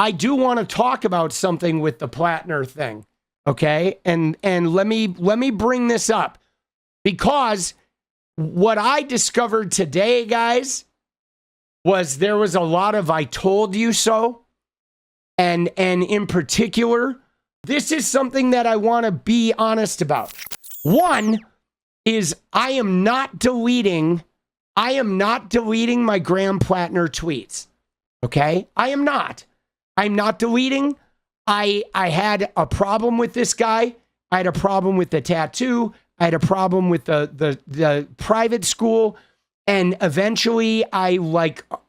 I do want to talk about something with the Platner thing, okay? And let me bring this up, because what I discovered today, guys, was there was a lot of "I told you so," and in particular, this is something that I want to be honest about. One is I am not deleting my Graham Platner tweets. Okay? I am not. I'm not deleting. I had a problem with this guy. I had a problem with the tattoo. I had a problem with the private school. And eventually I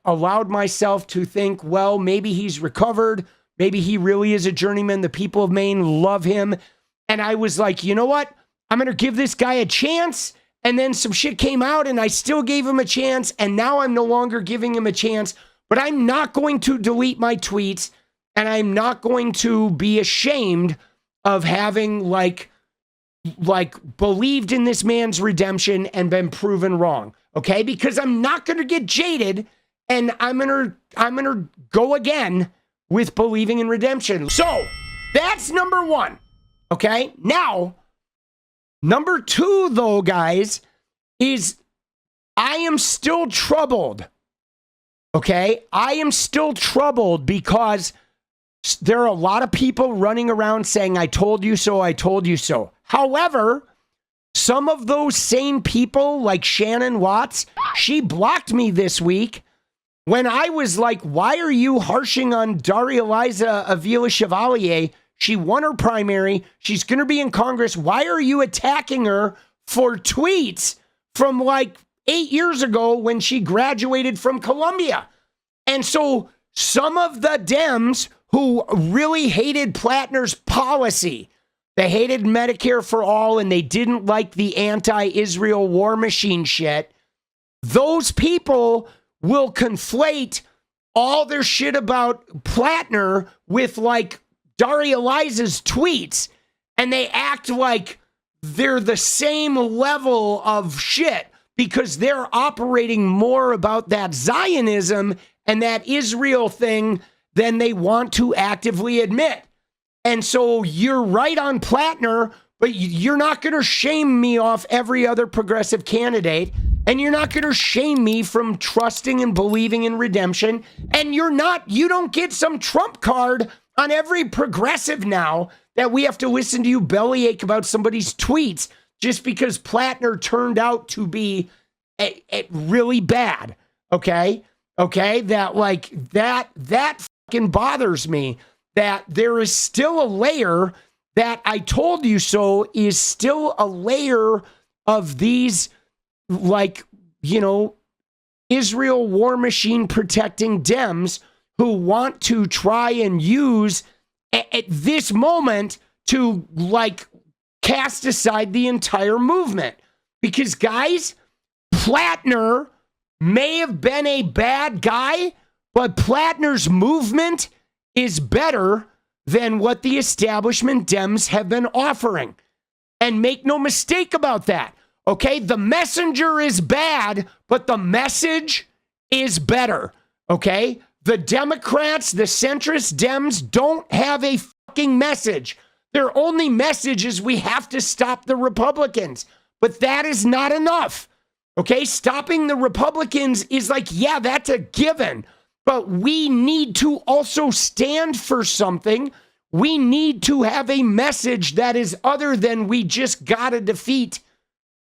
allowed myself to think, well, maybe he's recovered. Maybe he really is a journeyman. The people of Maine love him. And I was like, you know what? I'm going to give this guy a chance. And then some shit came out and I still gave him a chance. And now I'm no longer giving him a chance. But I'm not going to delete my tweets. And I'm not going to be ashamed of having believed in this man's redemption and been proven wrong. Okay? Because I'm not going to get jaded. And I'm going to go again with believing in redemption. So that's number one. Okay? Now, number two, though, guys, is I am still troubled. Okay? I am still troubled because there are a lot of people running around saying, "I told you so, I told you so." However, some of those same people, like Shannon Watts, she blocked me this week when I was like, why are you harshing on 𝗙𝗪𝗪𝗀𝗡𝗍𝗍? She won her primary. She's going to be in Congress. Why are you attacking her for tweets from 8 years ago when she graduated from Columbia? And so some of the Dems who really hated Platner's policy, they hated Medicare for all, and they didn't like the anti-Israel war machine shit, those people will conflate all their shit about Platner with 𝗙𝗪𝗪𝗀𝗡𝗆's tweets, and they act like they're the same level of shit because they're operating more about that Zionism and that Israel thing than they want to actively admit. And so you're right on Platner, but you're not going to shame me off every other progressive candidate. And you're not going to shame me from trusting and believing in redemption. And you don't get some trump card on every progressive now that we have to listen to you bellyache about somebody's tweets just because Platner turned out to be really bad. Okay? Okay? That fucking bothers me, that there is still a layer that "I told you so" is still a layer of these Israel war machine protecting Dems who want to try and use at this moment to cast aside the entire movement. Because guys, Platner may have been a bad guy, but Platner's movement is better than what the establishment Dems have been offering. And make no mistake about that. Okay, the messenger is bad, but the message is better. Okay, the Democrats, the centrist Dems don't have a fucking message. Their only message is we have to stop the Republicans. But that is not enough. Okay, stopping the Republicans is yeah, that's a given. But we need to also stand for something. We need to have a message that is other than we just got to defeat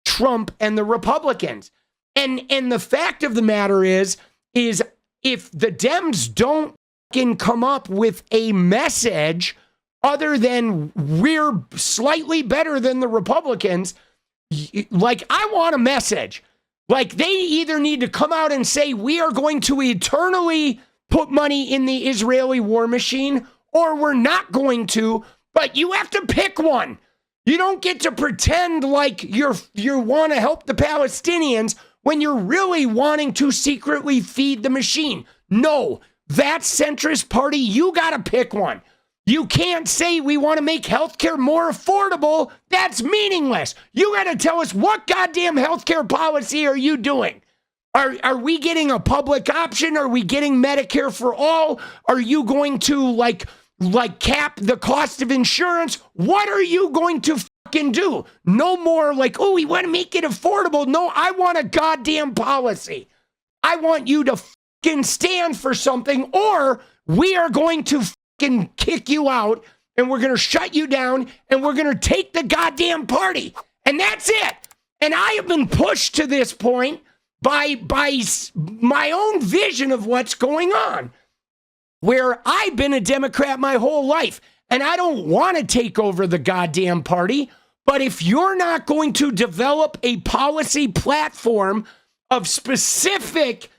Trump and the Republicans. And the fact of the matter is if the Dems don't fucking come up with a message other than we're slightly better than the Republicans, I want a message. They either need to come out and say we are going to eternally put money in the Israeli war machine, or we're not going to, but you have to pick one. You don't get to pretend like you want to help the Palestinians when you're really wanting to secretly feed the machine. No, that centrist party, you got to pick one. You can't say we want to make healthcare more affordable. That's meaningless. You got to tell us what goddamn healthcare policy are you doing? Are we getting a public option? Are we getting Medicare for all? Are you going to like cap the cost of insurance? What are you going to fucking do? No more like, oh, we want to make it affordable. No, I want a goddamn policy. I want you to fucking stand for something, or we are going to fucking kick you out, and we're going to shut you down, and we're going to take the goddamn party. And that's it. And I have been pushed to this point by my own vision of what's going on, where I've been a Democrat my whole life, and I don't want to take over the goddamn party. But if you're not going to develop a policy platform of specific,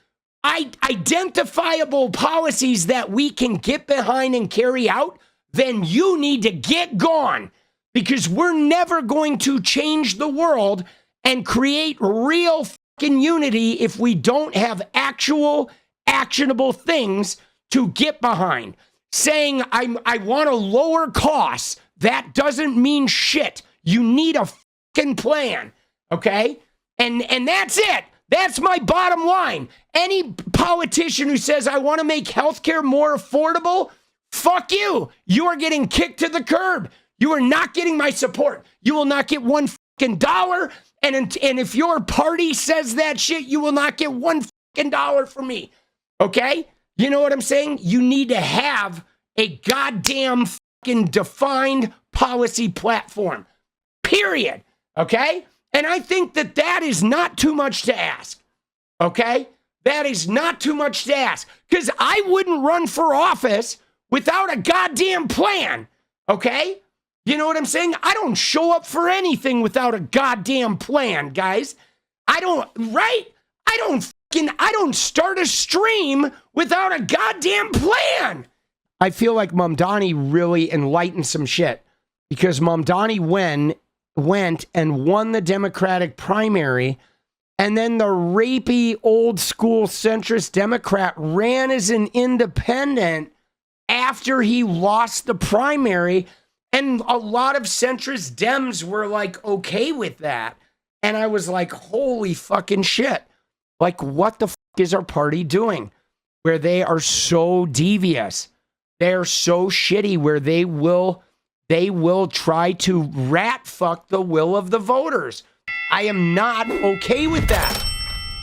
identifiable policies that we can get behind and carry out, then you need to get gone, because we're never going to change the world and create real fucking unity if we don't have actual actionable things to get behind. Saying I want to lower costs, that doesn't mean shit. You need a fucking plan, okay? And that's it. That's my bottom line. Any politician who says I want to make healthcare more affordable, fuck you. You are getting kicked to the curb. You are not getting my support. You will not get one fucking dollar. And if your party says that shit, you will not get one fucking dollar from me. Okay? You know what I'm saying? You need to have a goddamn fucking defined policy platform. Period. Okay? And I think that is not too much to ask. Okay? That is not too much to ask. Because I wouldn't run for office without a goddamn plan. Okay? You know what I'm saying? I don't show up for anything without a goddamn plan, guys. I don't start a stream without a goddamn plan. I feel like Mamdani really enlightened some shit, because Mamdani went and won the Democratic primary, and then the rapey old school centrist Democrat ran as an independent after he lost the primary. And a lot of centrist Dems were like okay with that. And I was like, holy fucking shit. Like, what the fuck is our party doing? Where they are so devious. They're so shitty, where they will try to rat fuck the will of the voters. I am not okay with that.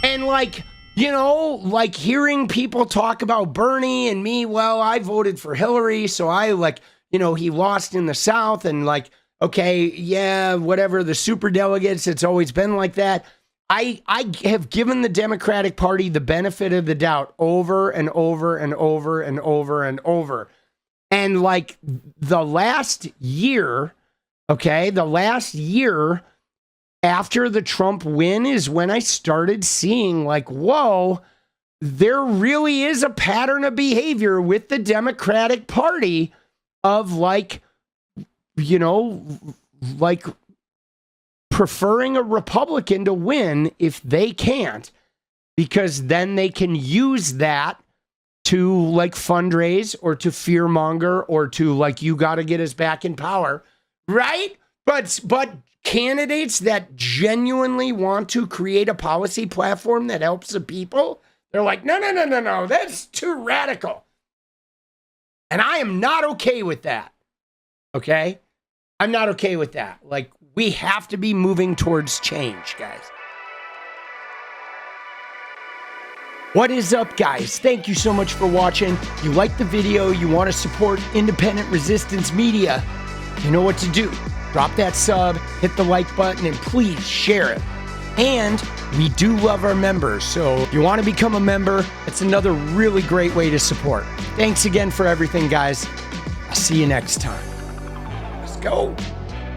And like, you know, like hearing people talk about Bernie and me, well, I voted for Hillary, so I like, you know, he lost in the South, and like, okay, yeah, whatever, the super delegates, it's always been like that. I have given the Democratic Party the benefit of the doubt over and over and over and over and over. And like the last year, okay, the last year after the Trump win is when I started seeing like, whoa, there really is a pattern of behavior with the Democratic Party of like, you know, like preferring a Republican to win if they can't, because then they can use that to like fundraise or to fearmonger or to like, you got to get us back in power, right? But candidates that genuinely want to create a policy platform that helps the people, they're like, no, that's too radical. And I am not okay with that. Okay? I'm not okay with that. Like, we have to be moving towards change, guys. What is up, guys? Thank you so much for watching. You like the video, you want to support independent resistance media, you know what to do. Drop that sub, hit the like button, and please share it. And we do love our members, so if you want to become a member, it's another really great way to support. Thanks again for everything, guys. I'll see you next time. Let's go.